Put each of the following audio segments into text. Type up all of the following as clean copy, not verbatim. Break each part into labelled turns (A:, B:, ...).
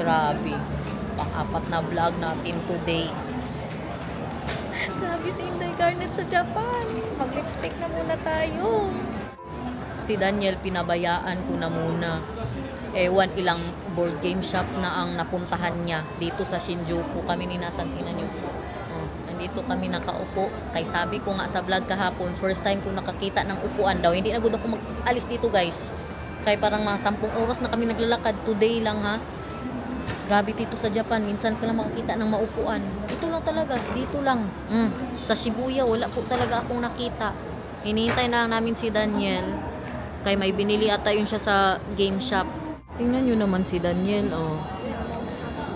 A: Grabe. Pang-apat na vlog natin today. Sabi si Inday Garnet sa Japan. Mag-lipstick na muna tayo. Si Daniel, pinabayaan ko na muna. Ewan, ilang board game shop na ang napuntahan niya dito sa Shinjuku. Kami ni Nathan, tinan niyo. Nandito kami nakaupo. Kay sabi ko nga sa vlog kahapon, first time ko nakakita ng upuan daw. Hindi na good ako mag-alis dito, guys. Kaya parang mga 10 oras na kami naglalakad. Today lang, ha. Grabe dito sa Japan. Minsan ka lang makakita ng maupuan. Ito lang talaga. Dito lang. Sa Shibuya, wala po talaga akong nakita. Hinihintay na lang namin si Daniel. Kaya may binili ata yun siya sa game shop. Tingnan nyo naman si Daniel, oh.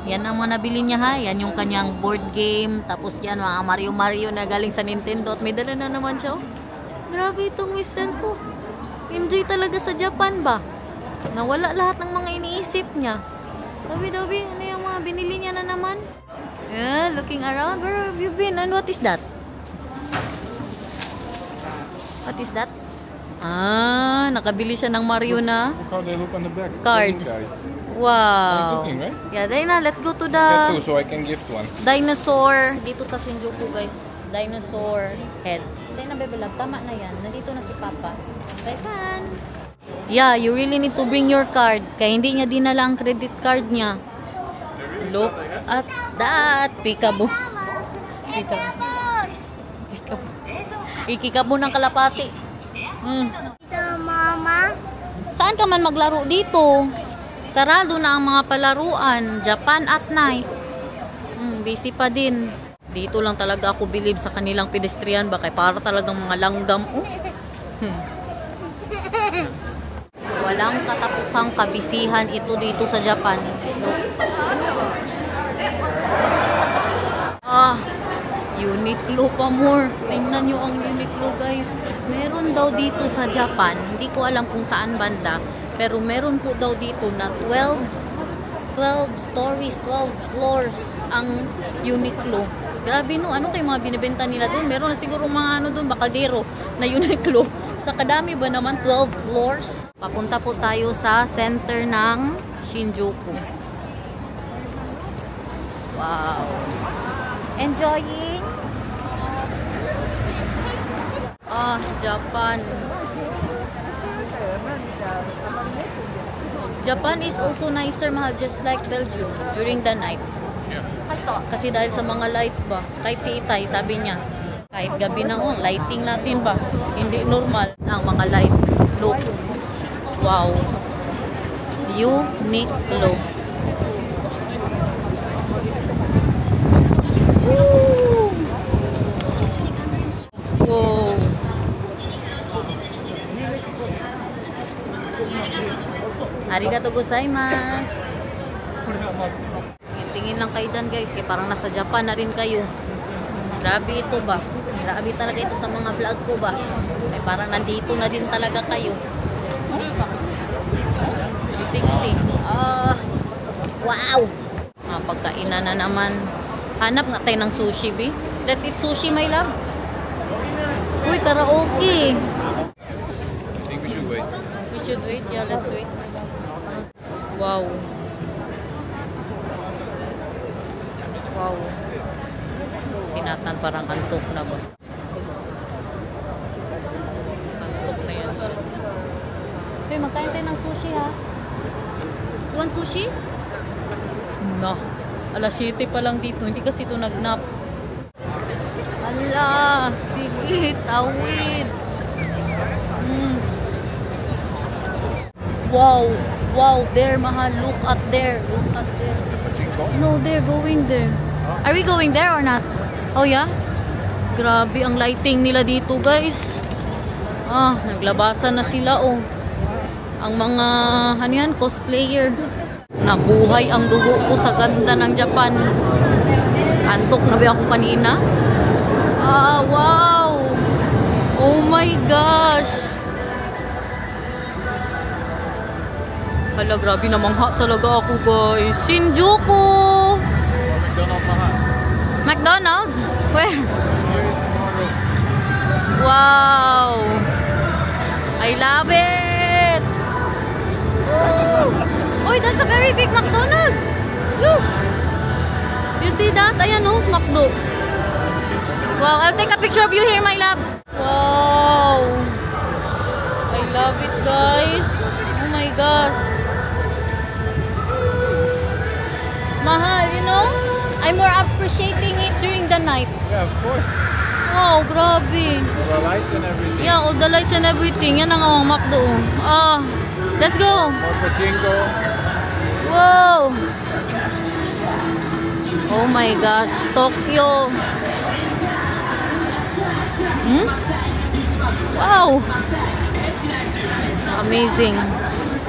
A: Yan ang mga nabili niya, ha. Yan yung kanyang board game. Tapos yan, mga Mario na galing sa Nintendo. At may dala na naman siya, oh. Grabe itong mister ko. Enjoy talaga sa Japan ba? Nawala lahat ng mga iniisip niya. Dabi, ano yung mga binili niya na naman? Yeah, looking around. Where have you been? And what is that? What is that? Nakabili siya ng Mario na
B: Look how they look on the back.
A: cards. Wow.
B: Nice looking, right?
A: Yeah, Dina, let's go to the
B: Get two so I can gift one.
A: dinosaur. Dito sa Shinjuku, guys. Dinosaur head. Dina, bebelag. Tama na yan. Nandito na si Papa. Bye, yeah, you really need to bring your card. Kaya hindi niya dinala ang credit card niya. Look at that. Peekaboo. Ikikaboo ng kalapati.
C: Mama?
A: Saan ka man maglaro dito? Sarado na ang mga palaruan. Japan at night. Busy pa din. Dito lang talaga ako bilib sa kanilang pedestrian. Baka para talagang mga langgam. Walang katapusang kabisihan ito dito sa Japan. Uniqlo pa more. Tingnan nyo ang Uniqlo, guys. Meron daw dito sa Japan. Hindi ko alam kung saan banda. Pero meron po daw dito na 12 stories, 12 floors ang Uniqlo. Grabe, no. Ano kayo mga binibenta nila doon? Meron na siguro mga ano doon, bakaldero na Uniqlo. Sa kadami ba naman 12 floors? Papunta po tayo sa center ng Shinjuku. Wow. Enjoying? Japan. Japan is also nicer, mahal, just like Belgium during the night. Kasi dahil sa mga lights ba, kahit si Itay, sabi niya, kahit gabi na lighting natin ba, hindi normal ang mga lights. Look. Wow. Uniqlo. Woo! Wow. Arigatou gozaimasu. Tingin lang kayo dyan, guys, kaya parang nasa Japan na rin kayo. Grabe ito ba? Grabe talaga ito sa mga vlog ko ba? Ay parang nandito na din talaga kayo. 360. Wow! Pagkainan na naman. Hanap nga tayo ng sushi, B. Let's eat sushi, my love. Uy, karaoke.
B: I think we should wait.
A: We should wait. Yeah, let's wait. Wow. Wow. Si Nathan parang antok na ba? Antok na yan siya. Okay, magkain tayo ng sushi, ha? You want sushi? No. Alas 7 pa lang dito. Hindi kasi ito nagnap. Ala, sige, tawid. Wow. Wow, there, mahal. Look at there. Look at there. No, they're going there. Are we going there or not? Oh, yeah? Grabe ang lighting nila dito, guys. Naglabasan na sila, oh. Ang mga, ano yan, cosplayer. Nabuhay ang dugo ko sa ganda ng Japan. Antok na ba ako kanina? Wow! Oh my gosh! Hala, grabe namangha talaga ako, guys. Shinjuku!
B: McDonald's mahal.
A: McDonald's? Where? Wow! I love it! Woo! Oh, that's a very big McDonald's! Wow, I'll take a picture of you here, my love. Wow. I love it, guys. Oh my gosh. Mahal, you know? I'm more appreciating it during the night.
B: Yeah, of course.
A: Wow, grabe.
B: The lights and everything.
A: Yeah, all the lights and everything. Yan ang awang McDo. Ah, let's go.
B: More pachinko.
A: Wow. Oh my gosh, Tokyo. Wow. Amazing.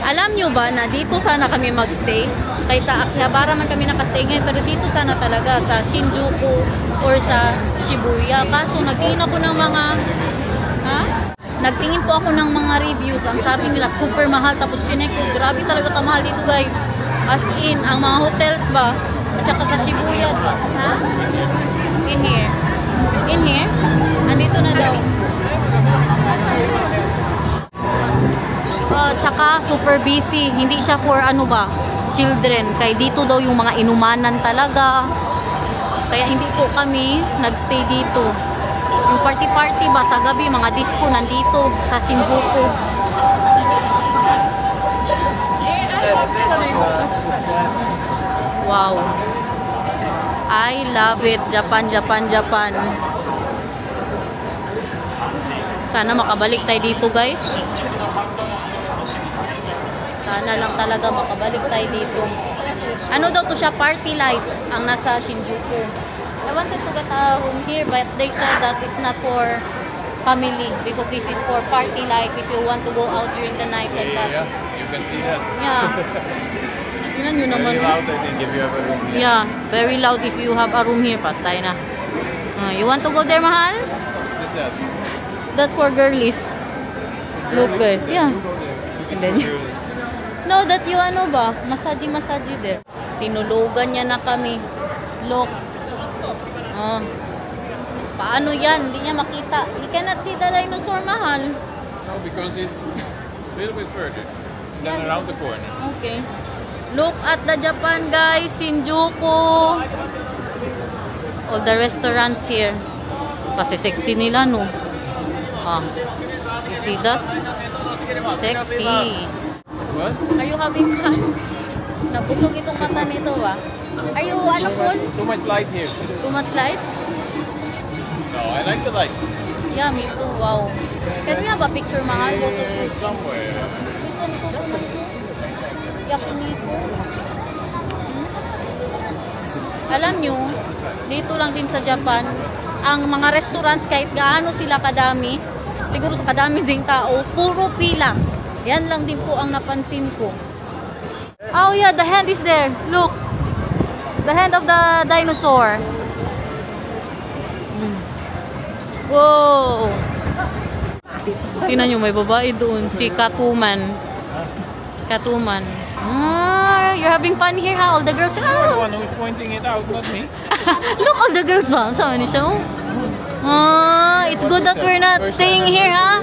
A: Alam nyo ba na dito sana kami magstay? Kaysa Akihabara man kami nakastay ngayon, pero dito sana talaga sa Shinjuku or sa Shibuya. Kaso nagtingin ako ng mga nagtingin po ako ng mga reviews. Ang sabi nila super mahal, tapos chinek ko, grabe talaga kamahal dito, guys. As in, ang mga hotels ba at saka sa Shibuya, ha? In here. In here? Andito na daw. Tsaka super busy. Hindi siya for ano ba, children. Kaya dito daw yung mga inumanan talaga. Kaya hindi po kami nagstay dito. Yung party-party ba sa gabi, mga disco nandito sa Shinjuku. Wow. I love it. Japan, Japan, Japan. Sana makabalik tayo dito, guys. Sana lang talaga makabalik tayo dito. Ano daw to siya? Party life ang nasa Shinjuku. I wanted to get a room here, but they said that it's not for family because this is for party life if you want to go out during the night like that.
B: Yeah, you can see that.
A: Yeah. Yun yun naman.
B: Very loud, I think, if you have a room here.
A: Yeah, very loud if you have a room here. Patay na. You want to go there, mahal?
B: What's that?
A: That's for girlies. Look, guys. Yeah. And then no, that you ano ba? Massage there. Tinulugan niya na kami. Look. Paano yan? Hindi niya makita. You cannot see the dinosaur, mahal.
B: No, because it's a little bit further. Then around the corner.
A: Okay. Look at the Japan, guys. Shinjuku. All the restaurants here. Kasi sexy nila, no? You see that? Sexy.
B: What?
A: Are you having fun? Nabusog itong mata nito, ba? Are you, ano po?
B: Too much light here.
A: Too much light?
B: No, I like the light.
A: Yeah, me too. Wow. Can we have a picture, mahal? Go to
B: Somewhere.
A: Yakiniku. Alam nyo, dito lang din sa Japan, ang mga restaurants kahit gaano sila kadami, siguro sa kadami ding tao, puro pila. Yan lang din po ang napansin ko. Oh yeah, the hand is there. Look. The hand of the dinosaur. Wow. Tingnan nyo, may babae doon. Si Catwoman. Catwoman. You're having fun here, ha? All the girls.
B: You're the one who's pointing it out, not me.
A: Look, all the girls ba? Saan ni siya? It's good that we're not staying here, ha?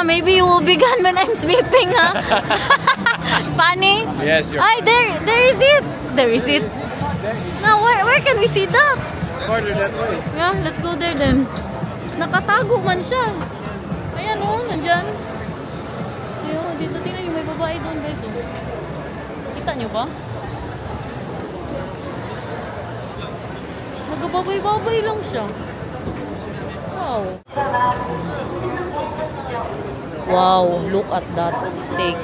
A: Maybe you will be gone when I'm sleeping, ha? Funny?
B: Yes, you're.
A: Ay, there is it. There is it. Now, where can we see that?
B: Farther that way.
A: Yeah, let's go there then. Nakatago man siya. Ayan, nandyan. Ayun, dito tingnan yung may babae doon, guys. Kita nyo ba? Nagbababay-babay lang siya. Wow. Wow, look at that steak.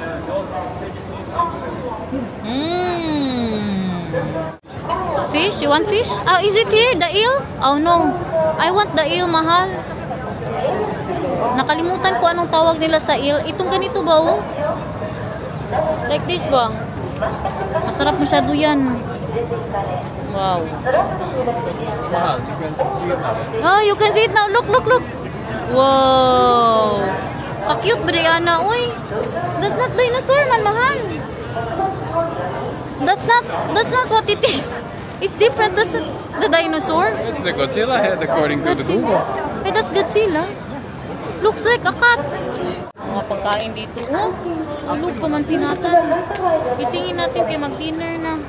A: Fish? You want fish? Is it here? The eel? Oh no. I want the eel, mahal. Nakalimutan ko anong tawag nila sa eel. Itong ganito ba, oh? Like this ba? Masarap masyado yan. Wow.
B: Wow, you can see it now.
A: Oh, you can see it now. Look, look, look. Wow. Ka-cute, Brianna. Uy, that's not dinosaur, man, mahal. That's not what it is. It's different. That's the dinosaur.
B: It's the Godzilla head according to the Google.
A: Hey, that's Godzilla. Looks like a cat. Mga pagkain dito. Oh, alog pa man sinatan. Kisingin natin kaya mag-dinner na.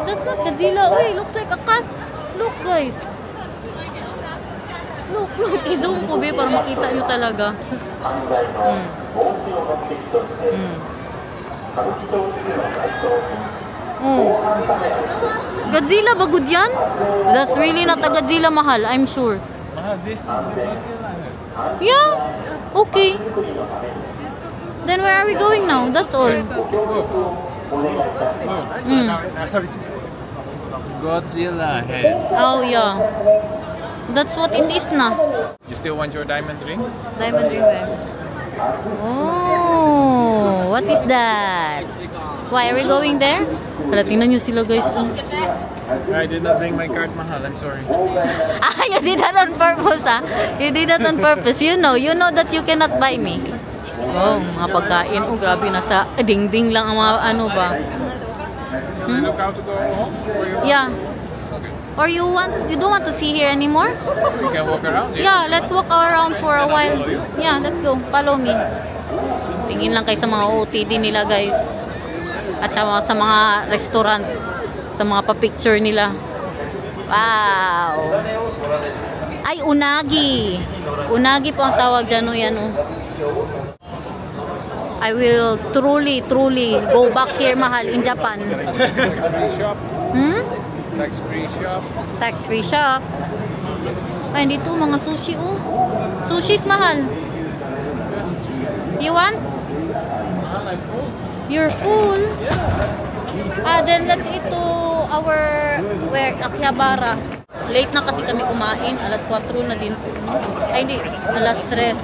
A: That's not Godzilla. Uy, looks like a cat. Look, guys. Look, look. I-zoom ko, be, para makita nyo talaga. Godzilla ba good yan? That's really not a Godzilla, mahal, I'm sure.
B: This is Godzilla.
A: Yeah, okay. Then where are we going now? That's all.
B: Godzilla head.
A: Oh yeah. That's what it is na.
B: You still want your diamond ring?
A: Diamond ring ba? Oh, what is that? Why are we going there? Hala, tingnan nyo sila guys.
B: I did not bring my card, mahal. I'm sorry.
A: Ah, you did that on purpose, ah. You did that on purpose. You know that you cannot buy me. Oh, mga pagkain. Oh, grabe, nasa ding-ding lang ang mga ano ba.
B: You look out to go home? Or you
A: Yeah. Or you don't want to see here anymore?
B: We can walk around here.
A: Yeah, let's walk around for a while. Yeah, let's go. Follow me. Tingin lang kayo sa mga OOTD nila, guys. At sa mga restaurant. Sa mga pa-picture nila. Wow! Ay, unagi! Unagi po ang tawag dyan, o yan, o. I will truly go back here, mahal, in Japan.
B: Tax-free shop. Tax-free shop.
A: Tax-free shop. Ay, dito, mga sushi, oh. Sushi's mahal. You want?
B: I'm full.
A: You're full?
B: Yeah.
A: Then let's eat to where? Akihabara. Late na kasi kami kumain. Alas 4 na din. Ay, hindi. Alas 3.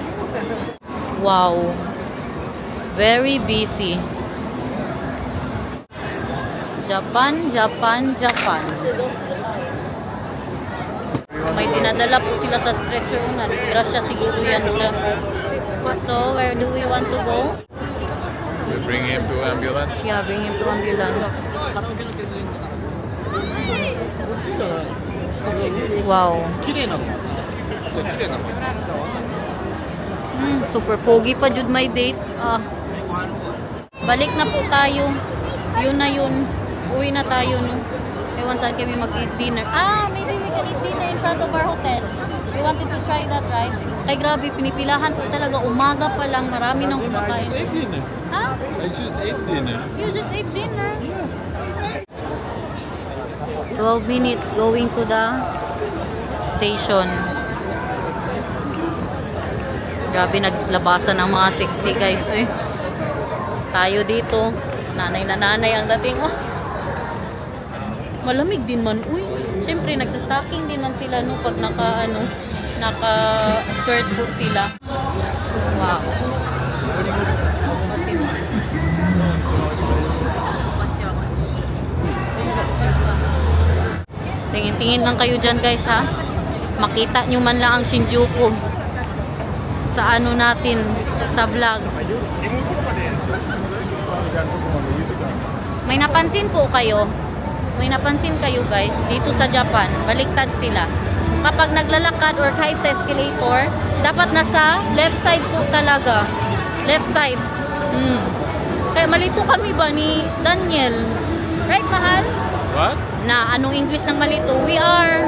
A: Wow. Very busy. Japan. May dinadala po sila sa stretcher na. Disgrasya siguro yan siya. So, where do we want to go?
B: We bring him to ambulance.
A: Yeah, bring him to ambulance. Wow. Super pogi pa jud my date. Balik na po tayo. Yun na yun. Uwi na tayo, no. Ewan saan kami mag-eat dinner. Maybe we can eat dinner in front of our hotel. You wanted to try that, right? Ay, grabe, pinipilahan po talaga. Umaga pa lang, marami nang kumakain.
B: I just ate dinner.
A: Huh?
B: I just ate dinner.
A: You just ate dinner? 12 minutes going to the station. Grabe, naglabasan ng mga sexy guys. Tayo dito. Nanay na nanay ang dating. Oh. Malamig din man. Uy. Siyempre, nagsastocking din man sila no, pag naka-skirt po sila. Wow. Tingin-tingin lang kayo dyan guys ha. Makita nyo man lang ang Shinjuku sa ano natin, sa vlog. May napansin po kayo. May napansin kayo guys, dito sa Japan, baliktad sila. Kapag naglalakad or kahit sa escalator, dapat nasa left side po talaga. Left side. Kaya malito kami ba ni Daniel? Right, mahal?
B: What?
A: Na anong English ng malito? We are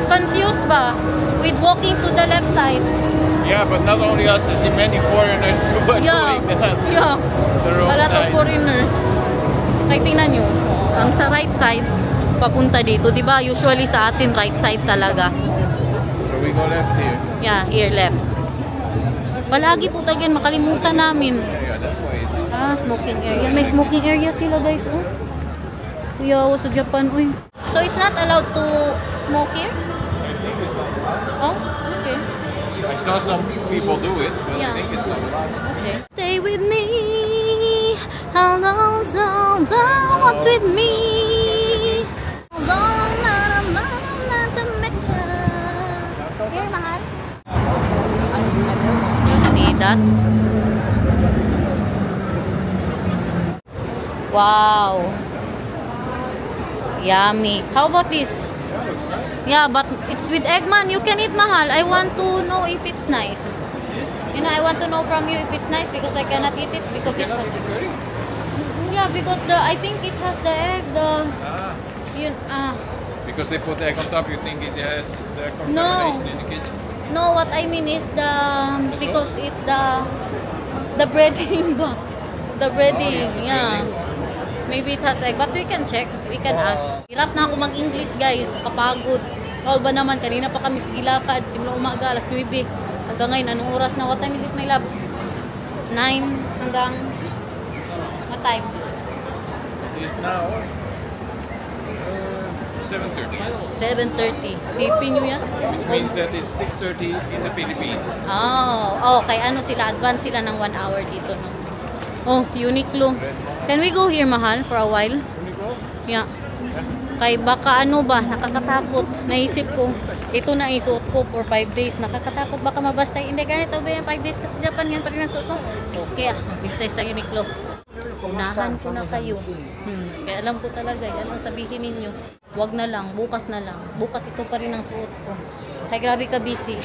A: confused ba with walking to the left side?
B: Yeah, but not only us, I see many foreigners who are doing that.
A: Yeah.
B: The wrong
A: A lot of
B: side.
A: foreigners. Kaya tingnan nyo, ang sa right side, papunta dito. Diba? Usually sa atin, right side talaga.
B: So we go left here.
A: Yeah, here, left. Palagi po talaga makalimutan namin.
B: Yeah, that's why it's...
A: Smoking area. May smoking area sila, guys. Oh. Kuya, sa Japan. Uy. So, it's not allowed to smoke here? Oh, okay.
B: I saw some people do it, but
A: Yeah.
B: I think it's not allowed.
A: Okay. Stay with me. Hello, what's with me? Here, mahal. You see that? Wow. Yummy. How about this? Yeah, but it's with Eggman. You can eat, mahal. I want to know if it's nice. You know, I want to know from you if it's nice because I cannot eat it because it's... Yeah, because I think it has the egg,
B: Because they put egg on top, you think it has the
A: No.
B: contamination in the kitchen?
A: No, what I mean is because it's the breading ba? The breading, yeah. Maybe it has egg, but we can check, we can ask. Hirap na ako mag-English guys, kapagod. Ikaw ba naman, kanina pa kami sigilakad, simula umaga, alas 9. Hanggang ngayon, anong oras na? What time is it, my love? 9 hanggang what time?
B: It is now 7:30.
A: 7:30. Sipin nyo yan?
B: Which means that it's 6:30 in the Philippines.
A: Oh, okay. Ano sila? Advance sila ng 1 hour dito, no? Oh, Uniqlo. Can we go here, mahal, for a while?
B: Can we go?
A: Yeah. Kay baka ano ba, nakakatakot. Naisip ko, ito na isuot ko for 5 days. Nakakatakot, baka mabastay. Hindi, ganito ba yan? 5 days kasi Japan, yan pa rin ang suot ko. Okay, bigtay sa Uniqlo. Unahan ko na kayo. Kaya alam ko talaga, yan ang sabihin ninyo. Wag na lang, bukas na lang. Bukas ito pa rin ang suot ko. Ay, grabe ka busy.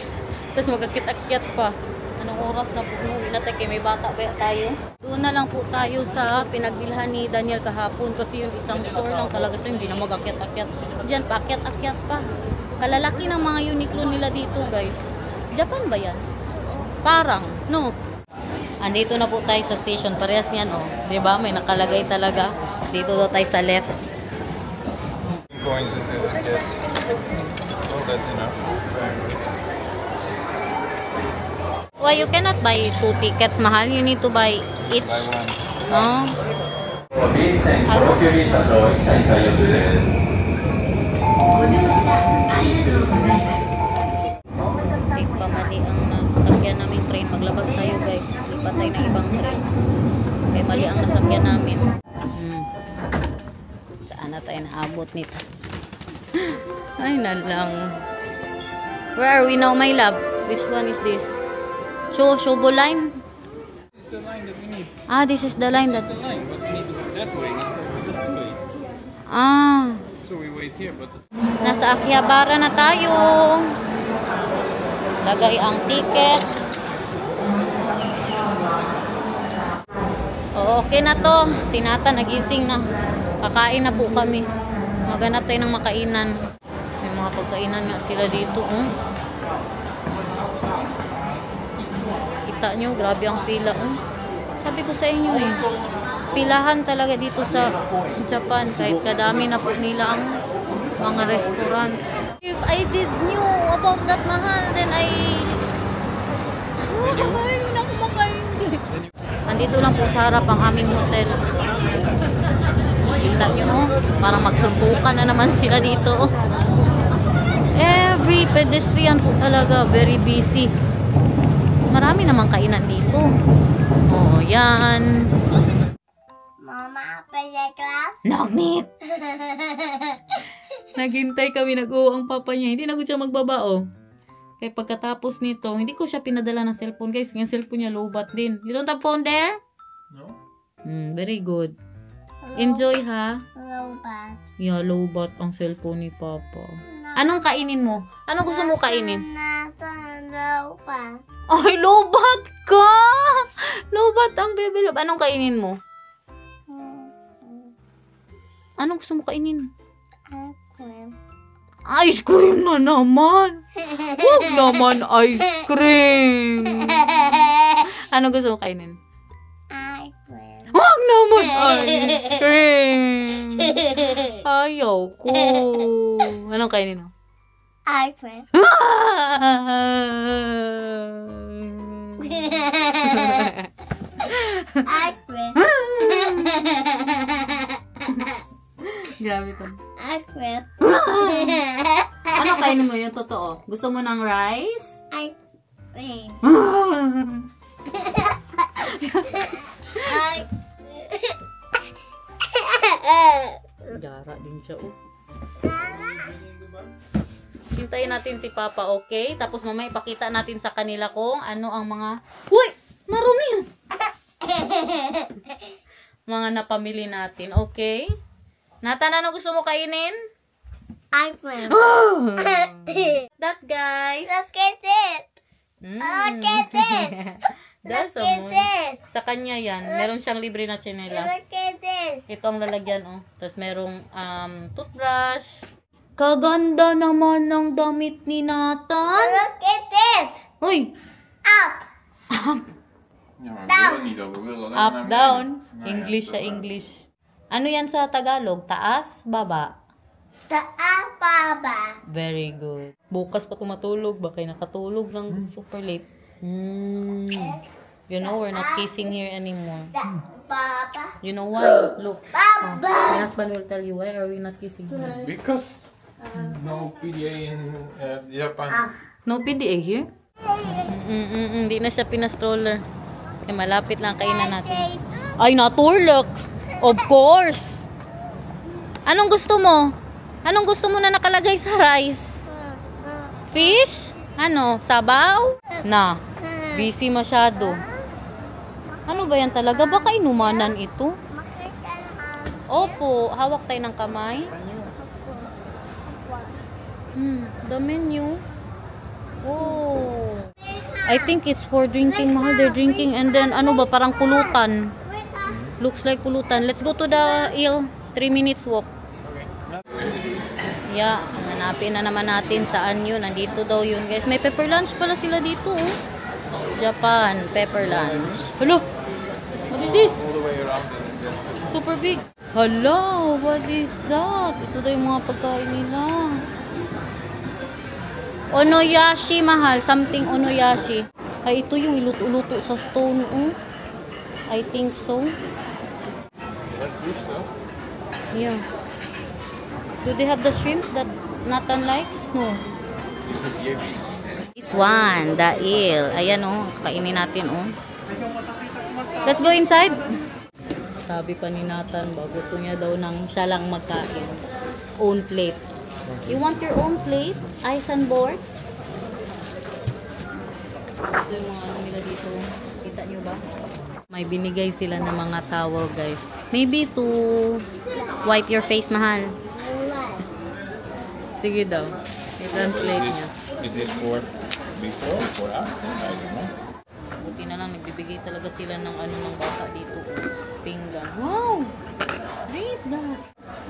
A: Tapos magkakit-akyat pa. Anong oras na po? Uwi na tayo, may bata ba tayo? Doon na lang po tayo sa pinagbilhan ni Daniel kahapon kasi yung isang store lang talaga siya, hindi na mag-akyat-akyat. Diyan pa, akyat-akyat pa. Kalalaki ng mga Uniqlo nila dito, guys. Japan ba yan? Parang, no? Andito na po tayo sa station. Parehas niyan, oh. Diba? May nakalagay talaga. Dito daw tayo sa left.
B: Coins and that's, oh, that's enough.
A: Why you cannot buy 2 tickets, mahal? You need to buy each.
B: Buy one.
A: Oh.
C: 便線高級列車乗員車に対応中です。ご乗車ありがとうございます。
A: Pamali ang nasakyan namin train. Maglabas tayo, guys. Lipat tayo ng ibang train. Kaya mali ang nasakyan namin. Saan na tayo naabot nito? Ay na lang. Where are we now, my love? Which one is this? Shobo line?
B: This is the line that we need.
A: Ah, this is the line that...
B: The line, but we need to go that way instead of this way.
A: Ah.
B: So we wait here, but
A: Nasa Akihabara na tayo. Lagay ang ticket. Oo, okay na to. Si Nata nagising na. Kakain na po kami. Maghanap tayo ng makainan. May mga pagkainan nga sila dito. Kita nyo, grabe ang pila. Sabi ko sa inyo eh. Pilahan talaga dito sa Japan. Kahit kadami na po nila ang mga restaurant. If I did knew about that, mahal, then I... Ay, hindi na ako makain. Andito lang po sa harap ang aming hotel. Kita nyo, oh. Parang magsuntukan na naman sila dito. Every pedestrian po talaga, very busy. Marami namang kainan dito. Oh, yan.
D: Mama, playground?
A: Nagnit! Naghintay kami, nag-uwa ang papa niya. Hindi na ko siya magbabao. Kaya pagkatapos nito, hindi ko siya pinadala ng cellphone. Guys, yung cellphone niya low-bat din. You don't have phone there?
B: no.
A: Very good. Enjoy, ha?
D: Robot.
A: Yeah, low-bat ang cellphone ni papa. Anong kainin mo? Anong gusto mo kainin?
D: Robot.
A: Ay, low-bat ka! Low-bat ang baby love. Anong kainin mo? Anong gusto mo kainin? Ice cream na naman! Huwag naman ice cream! Anong gusto mo kainin? Huwag naman ice cream! Ayaw ko! Anong kainin mo?
D: Ice cream. Ice cream.
A: Grabe to.
D: Ice cream.
A: Ano kainin mo yung totoo? Gusto mo ng rice?
D: Ice cream.
A: Gara din siya, oh. Hintayin natin si Papa, okay? Tapos mamaya ipakita natin sa kanila kung ano ang mga... Uy! Marumi! Mga napamili natin, okay? Nathan, ano gusto mo kainin?
D: Ice cream.
A: That, guys.
D: Look at it. Look at it.
A: That's
D: Look at it.
A: Sa kanya yan. Meron siyang libre na tsinelas.
D: Look at it.
A: Ito ang lalagyan, oh. Tapos merong toothbrush. Kaganda naman ng damit ni Nathan.
D: Look at it.
A: Uy!
D: Up.
B: Ja, maar
D: Down.
B: we willen niet over. We willen alleen
A: Up,
B: maar
A: down.
B: beneden. Nou ja,
A: English sa
B: zo.
A: English. Ano yan sa Tagalog? Taas, baba.
D: Taas, baba.
A: Very good. Bukas pa tumatulog. Bakit nakatulog ng super late. You know, we're not kissing here anymore.
D: Baba.
A: You know why? Look.
D: Baba.
A: My husband will tell you why are we not kissing here.
B: Because no PDA in Japan.
A: No PDA here? Hindi na siya pinastroller. Eh, malapit lang kainan natin. Ay, naturlok! Of course! Anong gusto mo? Anong gusto mo na nakalagay sa rice? Fish? Ano? Sabaw? Na. Busy masyado. Ano ba yan talaga? Baka inumanan ito? Opo. Hawak tayo ng kamay. The menu. Oh. I think it's for drinking, mahal. They're drinking and then ano ba? Parang pulutan. Looks like pulutan. Let's go to the Eel. 3 minutes walk. Yeah. Hanapin na naman natin saan yun. Nandito daw yun, guys. May pepper lunch pala sila dito, oh. Japan, pepper lunch. Hello? What is this?
B: All the way around and
A: Super big. Hello, what is that? Ito daw yung mga pagkain nila. Onoyashi, mahal. Something onoyashi. Ay, ito yung iluto-luto sa stone, oh. I think so.
B: that's fish though.
A: Yeah. Do they have the shrimp that Nathan likes? No.
B: This is Yevis.
A: This one, the eel. Ayan, oh. Kainin natin, oh. Let's go inside. Sabi pa ni Nathan, gusto niya daw ng siya lang magkain. Own plate. You want your own plate? Ice and board? Ito yung mga ano nila dito. Kita nyo ba? May binigay sila ng mga towel, guys. Maybe to wipe your face, mahal. Sige daw. I-translate niya.
B: Is this for before or for after? I don't know.
A: Buti na lang, nagbibigay talaga sila ng ano ng bata dito. Pinggan. Wow! What is that?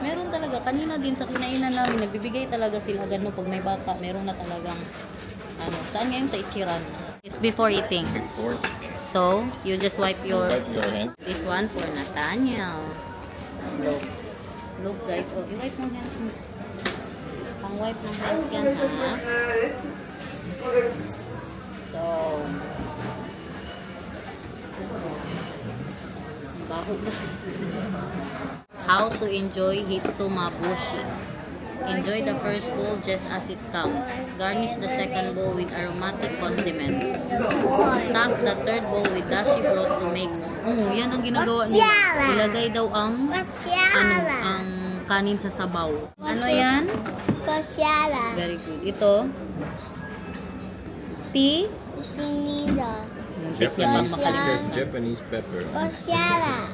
A: Meron talaga. Kanina din sa kinainan namin, nagbibigay talaga sila agad no pag may bata. Meron na talagang ano. Saan ngayon? Sa Ichiran. It's before eating.
B: Before
A: So, you just wipe your...
B: wipe your hand.
A: This one for Nathaniel. Look. Look, guys. Oh, i-wipe ng hands mo. Pang-wipe ng hands yan, ha? So, baho na. How to enjoy hitsumabushi. Enjoy the first bowl just as it comes. Garnish the second bowl with aromatic condiments. Top the third bowl with dashi broth to make... yan ang ginagawa nila. Ilagay daw ang ang kanin sa sabaw. Ano yan?
D: Kosyala.
A: Very good. Ito? Tea?
D: Tinido.
B: Japanese.
A: It
B: says Japanese pepper.
D: Kosyala.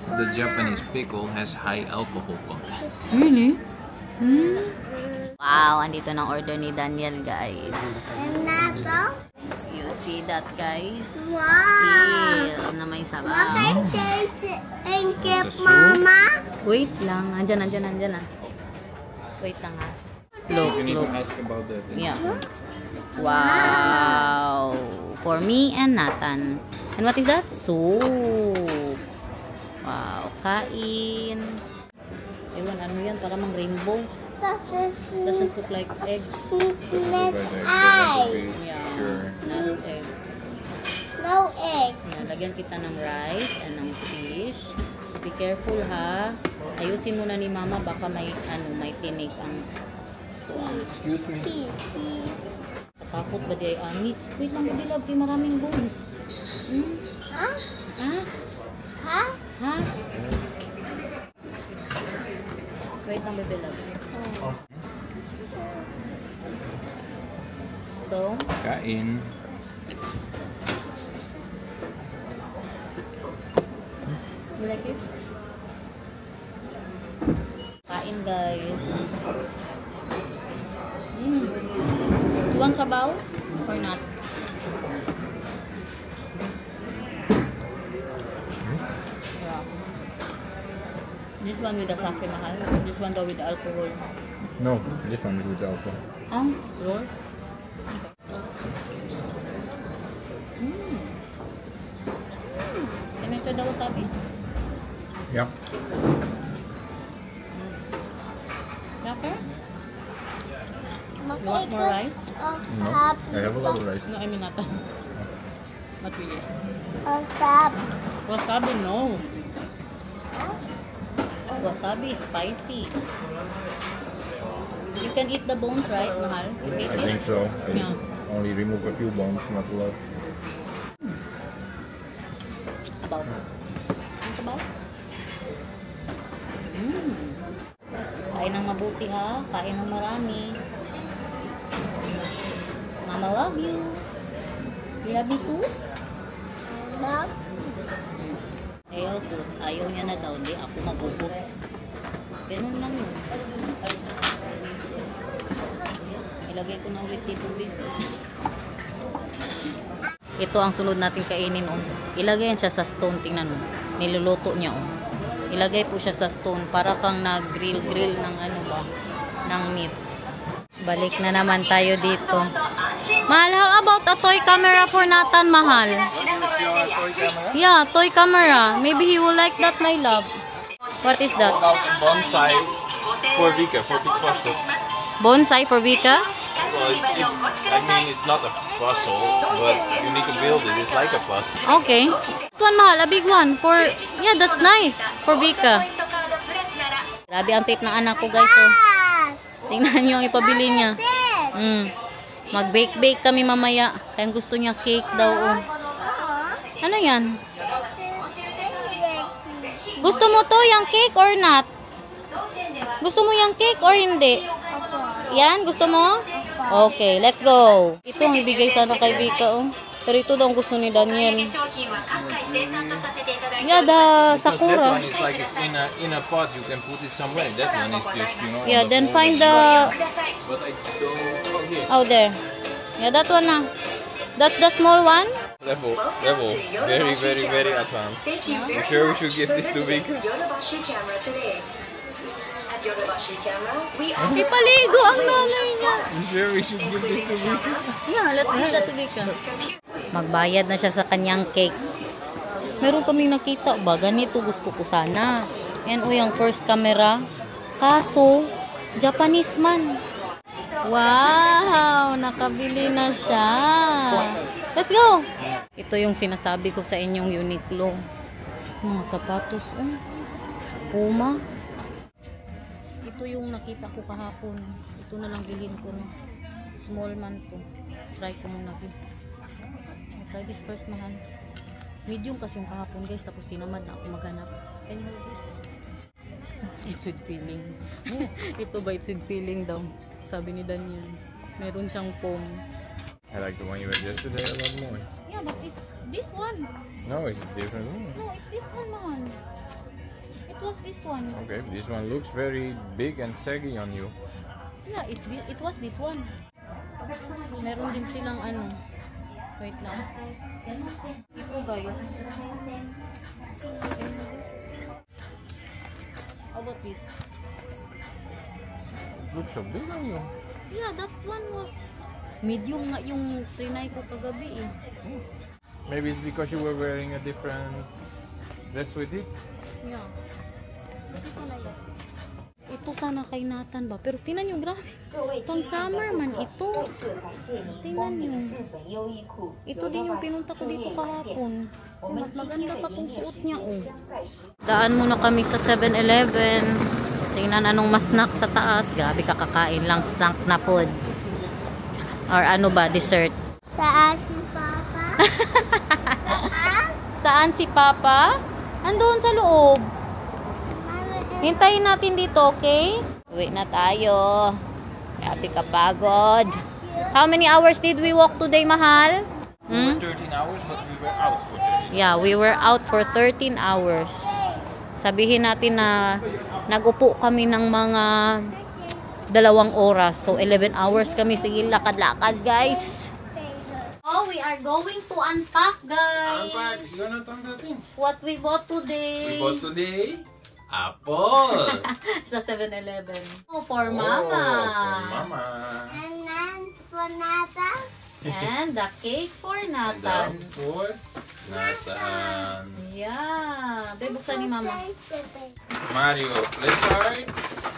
B: The Japanese pickle has high alcohol content.
A: Really? Wow, andito ng order ni Daniel, guys.
D: Nato.
A: You see that, guys?
D: Wow.
A: Eel na may sabaw.
D: Bakit taste and keep
B: Sa soup?
D: mama?
A: Wait lang. Andyan na. Wait lang, ha. Look,
B: You need
A: look.
B: to ask about that.
A: Yeah. Wow. For me and Nathan. And what is that? Soup. Wow. Kain. Ewan, ano yan? Para mang rainbow. Doesn't look like egg.
D: Net eye.
A: Yeah.
B: Sure.
A: Not egg.
D: No egg.
A: Yan, lagyan kita ng rice and ng fish. Be careful, ha. Ayusin muna ni Mama. Baka may tinik ang tuwan.
B: Excuse me.
A: Takot ba di ay ani? Wait lang, baby love. May maraming bones.
D: Ha?
A: Ha?
D: Ha?
A: Ha? Wait lang, baby love. Ito.
B: Kain.
A: You like it? Kain, guys. You want sabaw? Or not? Yeah. This one with the coffee, mahal. This one though with the alcohol.
B: No, this one is with alcohol.
A: Roll. Ganito daw sabi?
B: Yeah.
A: Lapper? You want more rice?
B: No, I have a lot of rice.
A: No, I mean not. Not really.
D: Stop.
A: Wasabi, no. Wasabi is spicy. You can eat the bones, right, Mahal? You
B: I
A: hate
B: think
A: it?
B: so.
A: Yeah.
B: Only remove a few bones, not a lot.
A: About. Think about. Kain ng mabuti ha. Kain ng marami. Mama love you. You love me too?
D: Stop.
A: Ayaw po. Ayaw niya na daw. Hindi ako magubos. Ganun lang yun. Ilagay ko na ulit dito. Ito ang sunod natin kainin. Oh. Ilagay yan siya sa stone. Tingnan mo. Niluluto niya. Oh. Ilagay po siya sa stone. Para kang nag-grill ng ano ba? Ng meat. Balik na naman tayo dito. Mahal, how about a toy camera for Nathan, Mahal? Yeah, toy camera. Maybe he will like that, my love. What is that?
B: Bonsai for Vika, for big puzzles.
A: Bonsai for Vika?
B: Well, I mean, it's not a puzzle, but you need to build it. It's like a puzzle.
A: Okay. That one, Mahal, a big one. For, yeah, that's nice. For Vika. Grabe ang trip ng anak ko, guys. Oh. Tingnan niyo ang ipabili niya. Mag-bake-bake kami mamaya. Kaya gusto niya cake daw. Oh. Ano yan? Gusto mo to, yung cake or not? Gusto mo yung cake or hindi? Yan, gusto mo? Okay, let's go. Ito ang ibigay sana kay Vika. Oh. Pero ito daw ang gusto ni Daniel. Yeah, the Sakura.
B: That one is like it's in a pot. You can put it somewhere. That one is just, you know.
A: Yeah,
B: on the
A: then
B: floor.
A: find the...
B: But I don't here.
A: Oh, there. Yeah, that one na. That's the small one?
B: Level. Very, very, very advanced. You sure we should give this to Vika?
A: Ipaligo ang nanay niya.
B: You sure we should give this to Vika?
A: Yeah, let's give that to Vika. Magbayad na siya sa kanyang cake. Meron kaming nakita ba? Ganito gusto ko sana. Yan o yung first camera. Kaso, Japanese man. Wow! Nakabili na siya. Let's go! Ito yung sinasabi ko sa inyong Uniqlo. Mga sapatos. Puma. Ito yung nakita ko kahapon. Ito na lang bilhin ko. No? Small man to. Try ko muna. Try this first, Mahal. Medium kasi yung kahapon, guys. Tapos tinamad na ako maghanap. Can you hold this? It's with feeling. Ito ba it's with feeling daw? Sabi ni Daniel. Meron siyang foam.
B: I like the one you had yesterday a lot more.
A: Yeah, but it's this one.
B: No, it's a different one.
A: No, it's this one, Mahal. It was this one.
B: Okay, this one looks very big and saggy on you.
A: Yeah, it was this one. Meron din silang ano. Wait lang. Ito, guys. How about this?
B: Looks so big on you.
A: Yeah, that one was medium nga yung trinay ko kagabi eh.
B: Maybe it's because you were wearing a different dress with it.
A: Yeah. Ito sana kay Nathan ba? Pero tingnan nyo, grabe. Pang summer man ito. Tingnan nyo. Ito din yung pinunta ko dito kahapon. Mas maganda pa tong suot niya, oh. Daan muna kami sa 7-Eleven. Tingnan anong mas snack sa taas. Grabe, kakakain lang snack na food. Or ano ba, dessert.
D: Saan si Papa?
A: Saan si Papa? Andoon sa loob. Hintayin natin dito, okay? Uwi na tayo. Grabe kapagod. How many hours did we walk today, Mahal?
B: We were 13 hours, but we were out for 13.
A: Yeah, we were out for 13 hours. Sabihin natin na nag-upo kami ng mga 2 oras. So, 11 hours kami. Sige, lakad-lakad, guys. Oh, we are going to unpack, guys.
B: Unpack. You gonna unpack that thing?
A: What we bought today.
B: We bought today Apple.
A: Sa 7-Eleven. Oh, for
B: Oh,
A: Mama.
B: for Mama.
D: And then for Nathan.
A: And the cake for
B: And
A: Nathan.
B: then for Nathan.
A: Yeah. Babe, buksan ni Mama.
B: Mario play cards.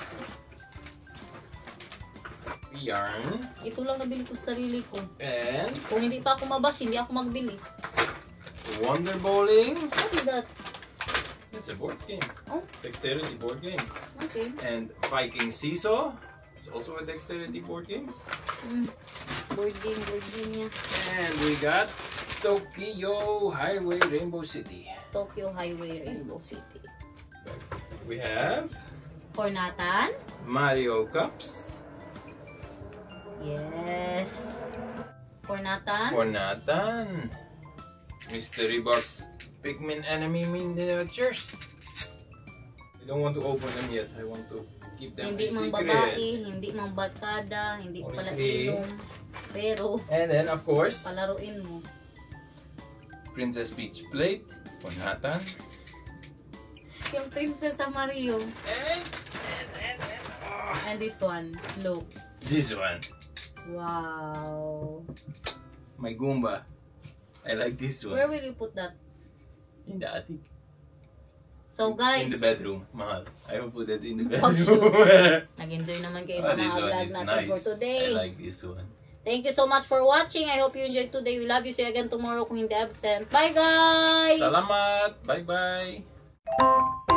B: Yarn.
A: Ito lang nabili ko sa sarili ko.
B: And
A: Kung hindi pa ako mabas, hindi ako magbili.
B: Wonder Bowling.
A: What is that?
B: It's a board game.
A: Oh,
B: Dexterity board game.
A: okay.
B: And Viking Seesaw. It's also a dexterity board game.
A: Board game niya.
B: And we got Tokyo Highway Rainbow City.
A: Tokyo Highway Rainbow City.
B: We have
A: For Nathan.
B: Mario Cups.
A: Yes. For Nathan.
B: For Nathan. Mystery Box Pikmin Enemy Miniatures. I don't want to open them yet. I want to keep them
A: Hindi
B: a
A: mang
B: secret.
A: babae, hindi mang barkada, hindi
B: Only
A: pala
B: three.
A: inom. Pero,
B: And then, of course,
A: palaruin mo.
B: Princess Peach Plate for Nathan.
A: Yung Princess Mario. And this one. Look.
B: This one.
A: Wow.
B: My Goomba. I like this one.
A: Where will you put that?
B: In the attic.
A: So guys,
B: In the bedroom. Mahal. I will put it in the
A: Pag
B: bedroom.
A: nag-enjoy naman kayo sa
B: This
A: mga
B: one
A: vlog
B: is
A: natin
B: nice.
A: for today.
B: I like this one.
A: Thank you so much for watching. I hope you enjoyed today. We love you. See you again tomorrow kung hindi absent. Bye guys!
B: Salamat! Bye-bye!